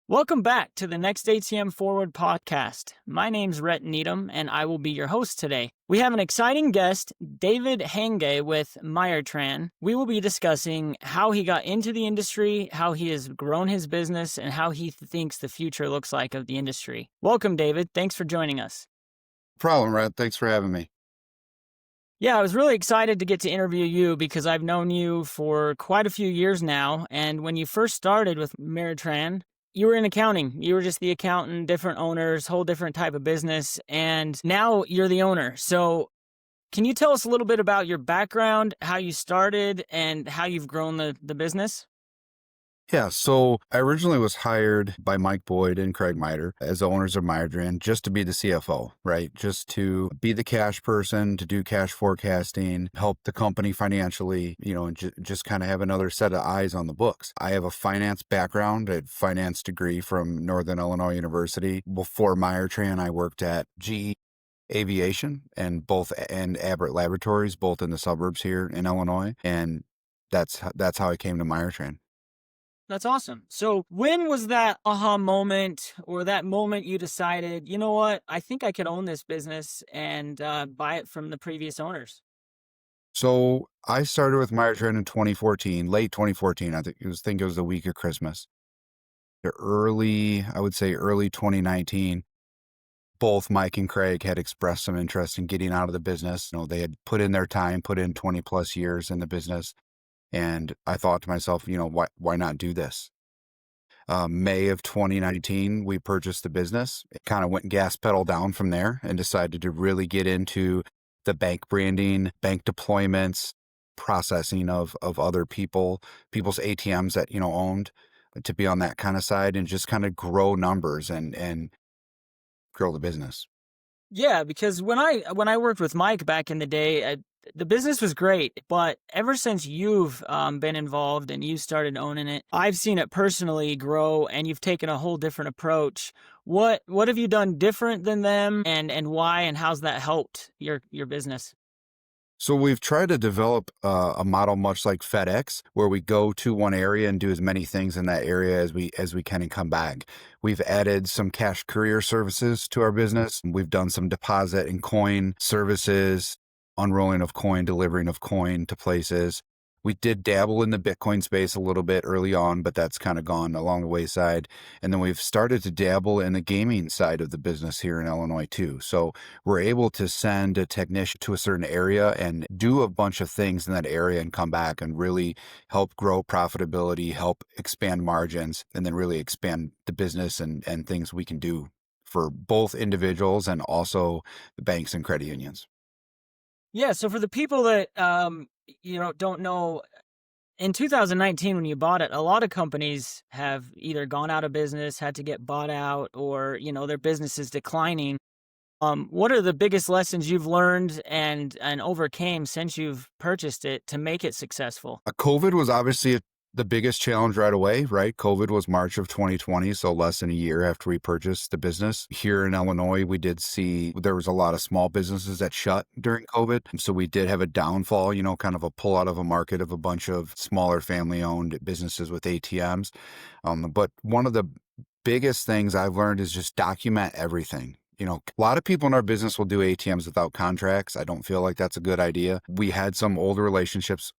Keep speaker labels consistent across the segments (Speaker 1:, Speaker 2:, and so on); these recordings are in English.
Speaker 1: Welcome back to the next ATM Forward Podcast. My name's Rhett Needham, and I will be your host today. We have an exciting guest, David Hayenga with Meirtran. We will be discussing how he got into the industry, how he has grown his business, and how he thinks the future looks like of the industry. Welcome, David. Thanks for joining us.
Speaker 2: Problem, Rhett. Thanks for having me.
Speaker 1: Yeah, I was really excited to get to interview you because I've known you for quite a few years now. And when you first started with Meirtran, you were in accounting. You were just the accountant, different owners, whole different type of business. And now you're the owner. So can you tell us a little bit about your background, how you started, and how you've grown the business?
Speaker 2: Yeah, so I originally was hired by Mike Boyd and Craig Miter as owners of Meirtran just to be the CFO, right? Just to be the cash person, to do cash forecasting, help the company financially, and just kind of have another set of eyes on the books. I have a finance background, a finance degree from Northern Illinois University. Before Meirtran, I worked at GE Aviation and Abbott Laboratories, both in the suburbs here in Illinois. And that's how I came to Meirtran.
Speaker 1: That's awesome. So when was that aha moment or that moment you decided, you know what, I think I could own this business and buy it from the previous owners?
Speaker 2: So I started with Meirtran in 2014, late 2014. I think it was the week of Christmas. I would say early 2019. Both Mike and Craig had expressed some interest in getting out of the business. They had put in their time, put in 20 plus years in the business. And I thought to myself, why not do this? May of 2019, we purchased the business. It kind of went gas pedal down from there and decided to really get into the bank branding, bank deployments, processing of other people's ATMs that, owned, to be on that kind of side and just kind of grow numbers and grow the business.
Speaker 1: Yeah, because when I worked with Mike back in the day, the business was great, but ever since you've been involved and you started owning it, I've seen it personally grow, and you've taken a whole different approach. What have you done different than them, and why, and how's that helped your business?
Speaker 2: So we've tried to develop a model much like FedEx, where we go to one area and do as many things in that area as we can and come back. We've added some cash courier services to our business. We've done some deposit and coin services, unrolling of coin, delivering of coin to places. We did dabble in the Bitcoin space a little bit early on, but that's kind of gone along the wayside. And then we've started to dabble in the gaming side of the business here in Illinois too. So we're able to send a technician to a certain area and do a bunch of things in that area and come back and really help grow profitability, help expand margins, and then really expand the business and things we can do for both individuals and also the banks and credit unions.
Speaker 1: Yeah, so for the people that don't know, in 2019 when you bought it, a lot of companies have either gone out of business, had to get bought out, or their business is declining. What are the biggest lessons you've learned and overcame since you've purchased it to make it successful?
Speaker 2: COVID was obviously the biggest challenge right away, right? COVID was March of 2020, so less than a year after we purchased the business. Here in Illinois, we did see there was a lot of small businesses that shut during COVID. So we did have a downfall, kind of a pull out of a market of a bunch of smaller family-owned businesses with ATMs. But one of the biggest things I've learned is just document everything. A lot of people in our business will do ATMs without contracts. I don't feel like that's a good idea. We had some older relationships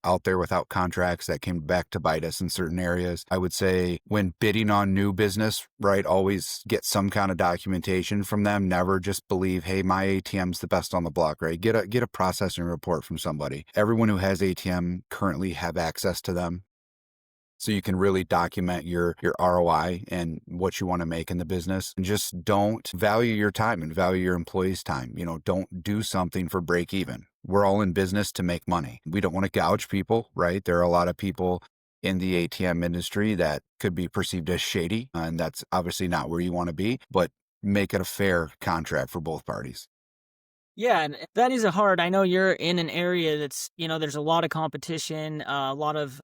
Speaker 2: out there without contracts that came back to bite us in certain areas. I would say when bidding on new business, right, always get some kind of documentation from them. Never just believe, hey, my ATM's the best on the block, right? Get a processing report from somebody. Everyone who has ATM currently have access to them. So you can really document your ROI and what you want to make in the business. And just don't value your time and value your employees' time. Don't do something for break even. We're all in business to make money. We don't want to gouge people, right? There are a lot of people in the ATM industry that could be perceived as shady, and that's obviously not where you want to be, but make it a fair contract for both parties.
Speaker 1: Yeah, and that is I know you're in an area that's, there's a lot of competition, a lot of,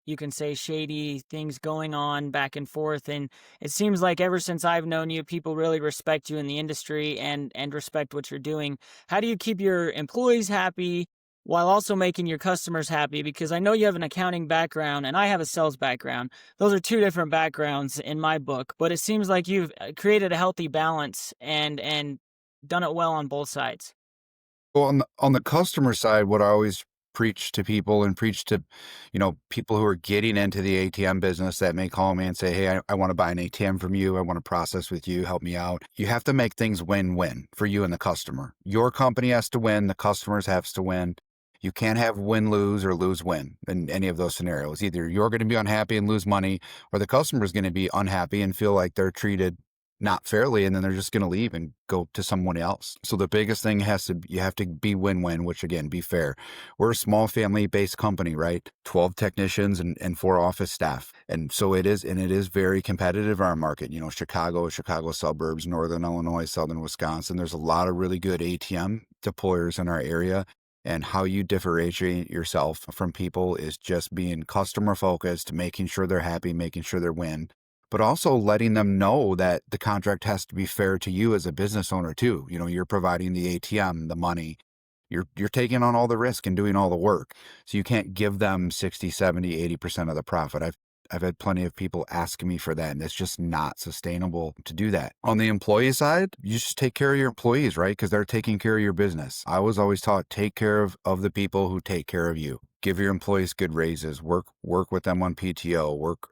Speaker 1: you can say, shady things going on back and forth. And it seems like ever since I've known you, people really respect you in the industry and respect what you're doing. How do you keep your employees happy while also making your customers happy? Because I know you have an accounting background and I have a sales background. Those are two different backgrounds in my book, but it seems like you've created a healthy balance and done it well on both sides.
Speaker 2: Well, on the customer side, what I always preach to people and preach to, people who are getting into the ATM business that may call me and say, hey, I want to buy an ATM from you. I want to process with you. Help me out. You have to make things win-win for you and the customer. Your company has to win. The customers have to win. You can't have win-lose or lose-win in any of those scenarios. Either you're going to be unhappy and lose money, or the customer is going to be unhappy and feel like they're treated not fairly, and then they're just going to leave and go to someone else. So the biggest thing you have to be win-win, which again, be fair. We're a small family-based company, right? 12 technicians and 4 office staff. And so it is very competitive in our market. Chicago suburbs, Northern Illinois, Southern Wisconsin. There's a lot of really good ATM deployers in our area. And how you differentiate yourself from people is just being customer focused, making sure they're happy, making sure they win, but also letting them know that the contract has to be fair to you as a business owner too. You're providing the ATM, the money, you're taking on all the risk and doing all the work. So you can't give them 60, 70, 80% of the profit. I've had plenty of people asking me for that, and it's just not sustainable to do that. On the employee side, you just take care of your employees, right? Because they're taking care of your business. I was always taught, take care of the people who take care of you. Give your employees good raises, work with them on PTO, work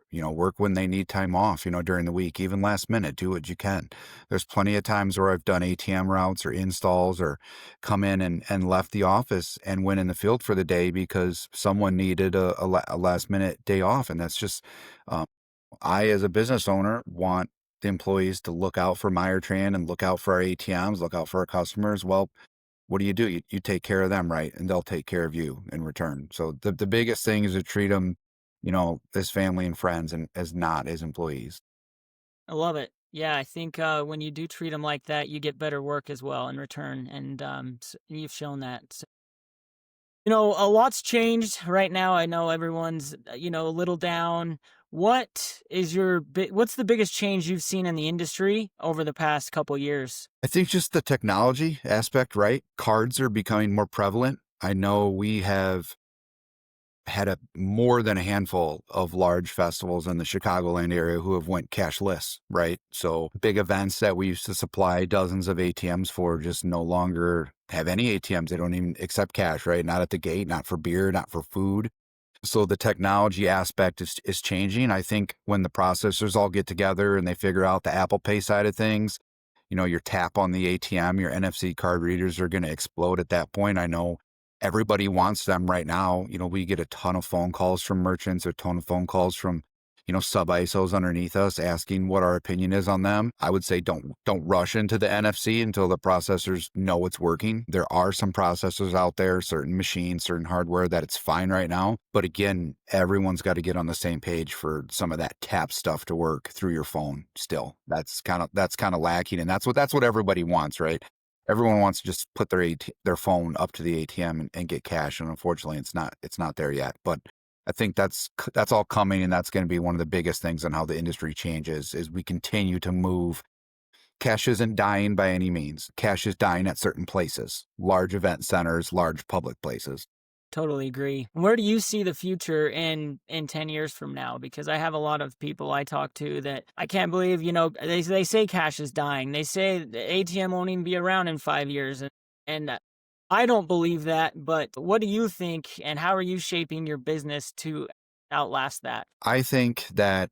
Speaker 2: when they need time off, during the week, even last minute, do what you can. There's plenty of times where I've done ATM routes or installs or come in and left the office and went in the field for the day because someone needed a last minute day off. And that's just, I, as a business owner, want the employees to look out for Meirtran and look out for our ATMs, look out for our customers. Well, what do? You take care of them, right? And they'll take care of you in return. So the biggest thing is to treat them, as family and friends and as not as employees.
Speaker 1: I love it. Yeah, I think when you do treat them like that, you get better work as well in return, and you've shown that. So, a lot's changed right now. I know everyone's a little down. What's the biggest change you've seen in the industry over the past couple years?
Speaker 2: I think just the technology aspect, right? Cards are becoming more prevalent. I know we have had more than a handful of large festivals in the Chicagoland area who have went cashless, right? So big events that we used to supply dozens of ATMs for just no longer have any ATMs. They don't even accept cash, right? Not at the gate, not for beer, not for food. So the technology aspect is changing. I think when the processors all get together and they figure out the Apple Pay side of things, your tap on the ATM, your NFC card readers are going to explode at that point. I know everybody wants them right now. We get a ton of phone calls from merchants, a ton of phone calls from, sub ISOs underneath us asking what our opinion is on them. I would say don't rush into the NFC until the processors know it's working. There are some processors out there, certain machines, certain hardware that it's fine right now. But again, everyone's got to get on the same page for some of that tap stuff to work through your phone still. That's kind of lacking. And that's what everybody wants, right? Everyone wants to just put their phone up to the ATM and get cash. And unfortunately, it's not there yet. But I think that's all coming, and that's going to be one of the biggest things on how the industry changes is we continue to move. Cash isn't dying by any means. Cash is dying at certain places, large event centers, large public places.
Speaker 1: Totally agree. Where do you see the future in 10 years from now? Because I have a lot of people I talk to that I can't believe, they say cash is dying. They say the ATM won't even be around in 5 years. And I don't believe that, but what do you think, and how are you shaping your business to outlast that?
Speaker 2: I think that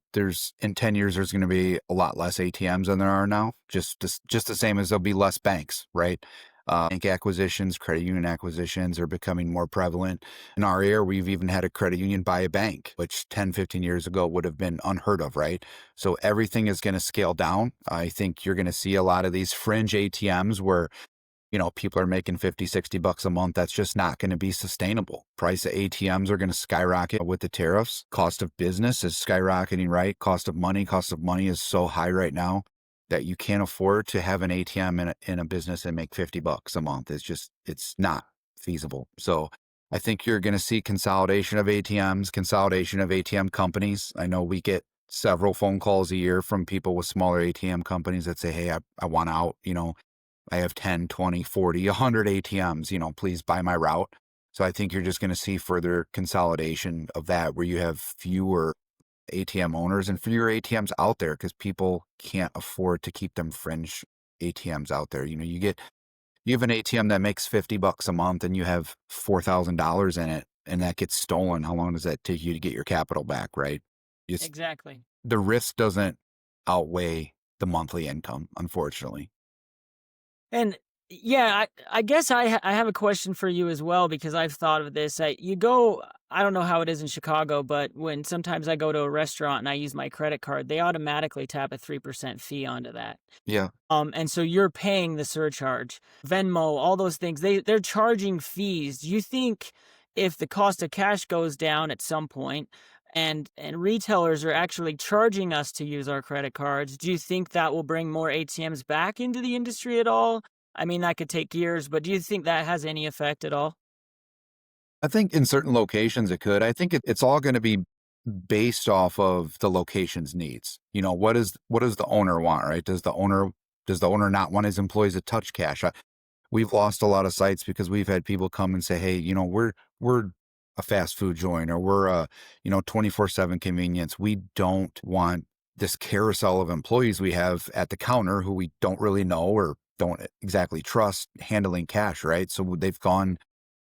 Speaker 2: in 10 years, there's going to be a lot less ATMs than there are now, just the same as there'll be less banks, right? Bank acquisitions, credit union acquisitions are becoming more prevalent. In our area, we've even had a credit union buy a bank, which 10, 15 years ago would have been unheard of, right? So everything is going to scale down. I think you're going to see a lot of these fringe ATMs where people are making 50, 60 bucks a month. That's just not going to be sustainable. Price of ATMs are going to skyrocket with the tariffs. Cost of business is skyrocketing, right? Cost of money is so high right now that you can't afford to have an ATM in a business and make 50 bucks a month. It's not feasible. So I think you're going to see consolidation of ATMs, consolidation of ATM companies. I know we get several phone calls a year from people with smaller ATM companies that say, hey, I want out, I have 10, 20, 40, 100 ATMs, please buy my route. So I think you're just going to see further consolidation of that where you have fewer ATM owners and fewer ATMs out there because people can't afford to keep them fringe ATMs out there. You have an ATM that makes $50 a month and you have $4,000 in it and that gets stolen. How long does that take you to get your capital back, right? It's,
Speaker 1: Exactly.
Speaker 2: the risk doesn't outweigh the monthly income, unfortunately.
Speaker 1: And yeah, I guess I have a question for you as well because I've thought of this. I don't know how it is in Chicago, but when sometimes I go to a restaurant and I use my credit card, they automatically tap a 3% fee onto that.
Speaker 2: Yeah.
Speaker 1: And so you're paying the surcharge, Venmo, all those things. They're charging fees. Do you think if the cost of cash goes down at some point, and retailers are actually charging us to use our credit cards, do you think that will bring more ATMs back into the industry at all? I mean, that could take years, but do you think that has any effect at all?
Speaker 2: I think in certain locations it could. I think it's all going to be based off of the location's needs. What does the owner want, right? Does the owner not want his employees to touch cash? We've lost a lot of sites because we've had people come and say, "Hey, we're a fast food joint or we're a 24/7 convenience. We don't want this carousel of employees we have at the counter who we don't really know or don't exactly trust handling cash, right?" So they've gone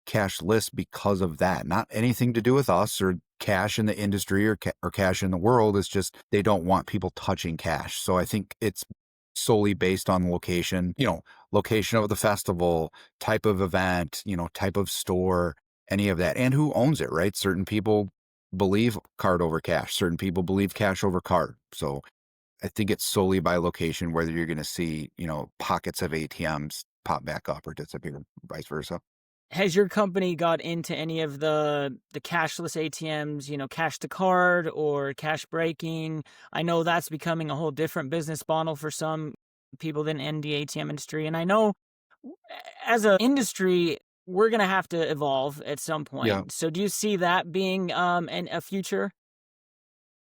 Speaker 2: cashless because of that. Not anything to do with us or cash in the industry or cash in the world. It's just they don't want people touching cash. So I think it's solely based on location, location of the festival, type of event, type of store, any of that, and who owns it, right? Certain people believe card over cash. Certain people believe cash over card. So I think it's solely by location whether you're going to see, pockets of ATMs pop back up or disappear, vice versa.
Speaker 1: Has your company got into any of the cashless ATMs, cash to card or cash breaking? I know that's becoming a whole different business model for some people in the ATM industry. And I know as an industry, we're going to have to evolve at some
Speaker 2: Yeah.
Speaker 1: point. So do you see that being a future?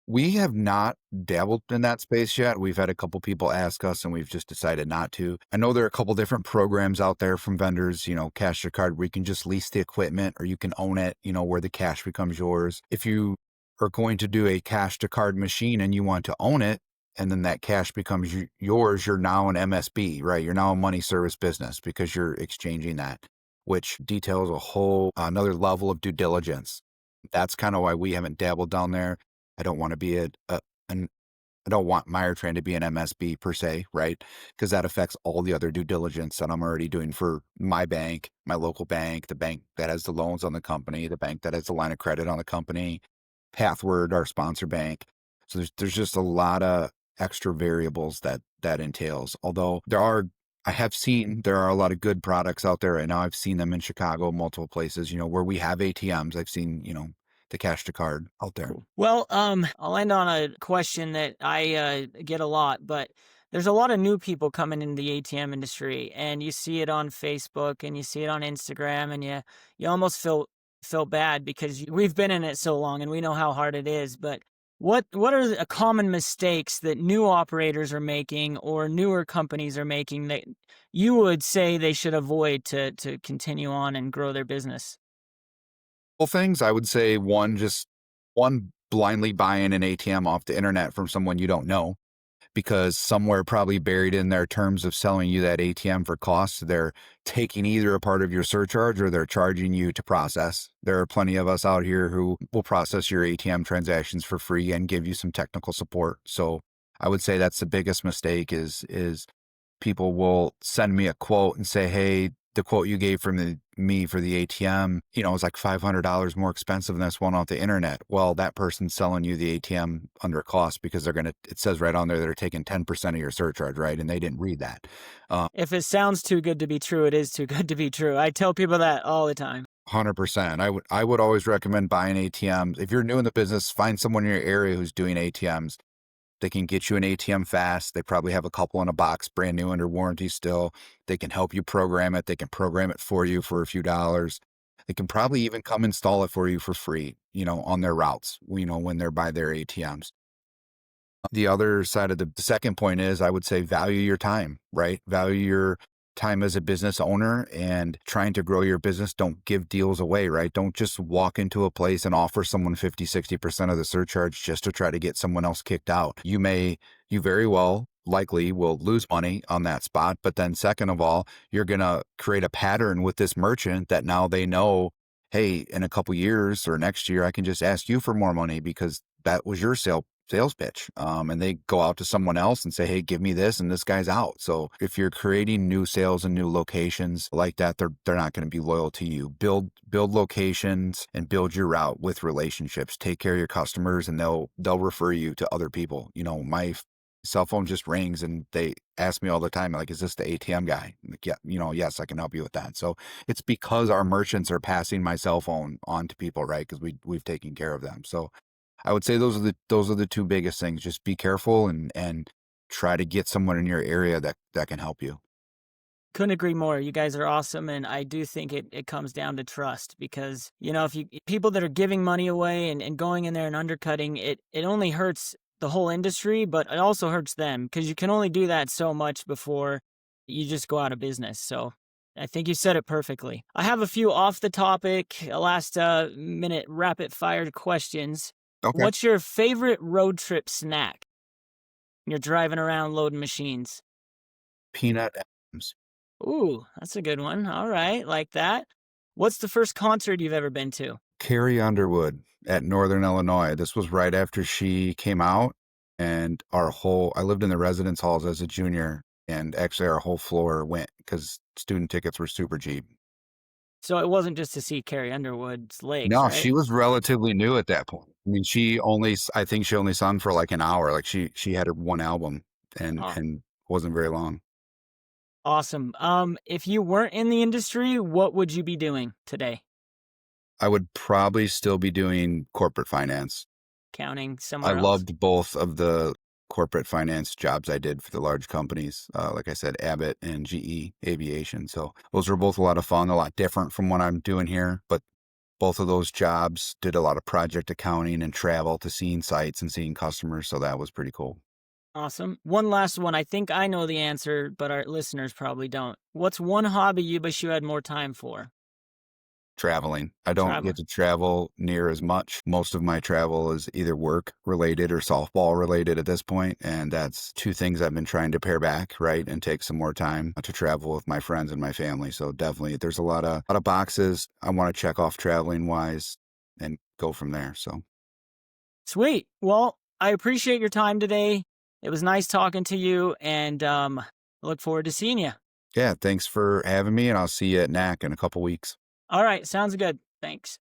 Speaker 2: We have not dabbled in that space yet. We've had a couple people ask us and we've just decided not to. I know there are a couple different programs out there from vendors, cash to card, where you can just lease the equipment or you can own it, where the cash becomes yours. If you are going to do a cash to card machine and you want to own it, and then that cash becomes yours, you're now an MSB, right? You're now a money service business because you're exchanging that, which details a whole another level of due diligence. That's kind of why we haven't dabbled down there. I don't want to be I don't want Meirtran to be an MSB per se, right? Because that affects all the other due diligence that I'm already doing for my bank, my local bank, the bank that has the loans on the company, the bank that has the line of credit on the company, Pathward, our sponsor bank. So there's just a lot of extra variables that entails. Although I have seen there are a lot of good products out there right now. I've seen them in Chicago, multiple places, where we have ATMs. I've seen, the cash to card out there.
Speaker 1: Well, I'll end on a question that I get a lot, but there's a lot of new people coming in the ATM industry, and you see it on Facebook and you see it on Instagram, and you almost feel bad because we've been in it so long and we know how hard it is. But what are the common mistakes that new operators are making or newer companies are making that you would say they should avoid to continue on and grow their business?
Speaker 2: Well, things I would say one blindly buying an ATM off the internet from someone you don't know, because somewhere probably buried in their terms of selling you that ATM for costs, they're taking either a part of your surcharge or they're charging you to process. There are plenty of us out here who will process your ATM transactions for free and give you some technical support. So I would say that's the biggest mistake is people will send me a quote and say, "Hey, the quote you gave me for the ATM, is like $500 more expensive than this one off the internet." Well, that person's selling you the ATM under cost because it says right on there they're taking 10% of your surcharge, right? And they didn't read that.
Speaker 1: If it sounds too good to be true, it is too good to be true. I tell people that all the time.
Speaker 2: 100%. I would always recommend buying ATMs. If you're new in the business, find someone in your area who's doing ATMs. They can get you an ATM fast. They probably have a couple in a box, brand new under warranty still. They can help you program it. They can program it for you for a few dollars. They can probably even come install it for you for free, on their routes, when they're by their ATMs. The other side of the second point is I would say value your time, right? Value time as a business owner and trying to grow your business, don't give deals away, right? Don't just walk into a place and offer someone 50-60% of the surcharge just to try to get someone else kicked out. You very well likely will lose money on that spot. But then second of all, you're going to create a pattern with this merchant that now they know, hey, in a couple years or next year, I can just ask you for more money because that was your sales pitch. And they go out to someone else and say, hey, give me this, and this guy's out. So if you're creating new sales and new locations like that, they're not going to be loyal to you. Build locations and build your route with relationships. Take care of your customers, and they'll refer you to other people. My cell phone just rings and they ask me all the time, like, is this the ATM guy? I'm like, yeah, yes, I can help you with that. So it's because our merchants are passing my cell phone on to people, right? Because we've taken care of them. So I would say those are the two biggest things. Just be careful and try to get someone in your area that can help you.
Speaker 1: Couldn't agree more. You guys are awesome. And I do think it comes down to trust because, if people that are giving money away and going in there and undercutting, it only hurts the whole industry, but it also hurts them because you can only do that so much before you just go out of business. So I think you said it perfectly. I have a few off the topic, last minute rapid fire questions.
Speaker 2: Okay.
Speaker 1: What's your favorite road trip snack? You're driving around loading machines.
Speaker 2: Peanut M&Ms.
Speaker 1: Ooh, that's a good one. All right, like that. What's the first concert you've ever been to?
Speaker 2: Carrie Underwood at Northern Illinois. This was right after she came out, and I lived in the residence halls as a junior, and actually our whole floor went because student tickets were super cheap.
Speaker 1: So it wasn't just to see Carrie Underwood's legs,
Speaker 2: No,
Speaker 1: right?
Speaker 2: she was relatively new at that point. I mean, I think she only sung for like an hour. Like she had her one album and wasn't very long.
Speaker 1: Awesome. If you weren't in the industry, what would you be doing today?
Speaker 2: I would probably still be doing corporate finance.
Speaker 1: Counting somewhere
Speaker 2: I
Speaker 1: else?
Speaker 2: loved both of the corporate finance jobs I did for the large companies. Like I said, Abbott and GE Aviation. So those were both a lot of fun, a lot different from what I'm doing here. But both of those jobs did a lot of project accounting and travel to seeing sites and seeing customers. So that was pretty cool.
Speaker 1: Awesome. One last one. I think I know the answer, but our listeners probably don't. What's one hobby you wish you had more time for?
Speaker 2: Traveling. I don't get to travel near as much. Most of my travel is either work related or softball related at this point, and that's two things I've been trying to pare back, right, and take some more time to travel with my friends and my family. So definitely, there's a lot of boxes I want to check off traveling wise, and go from there. So
Speaker 1: Sweet. Well, I appreciate your time today. It was nice talking to you, and look forward to seeing you.
Speaker 2: yeah, thanks for having me, and I'll see you at NAC in a couple weeks.
Speaker 1: All right. Sounds good. Thanks.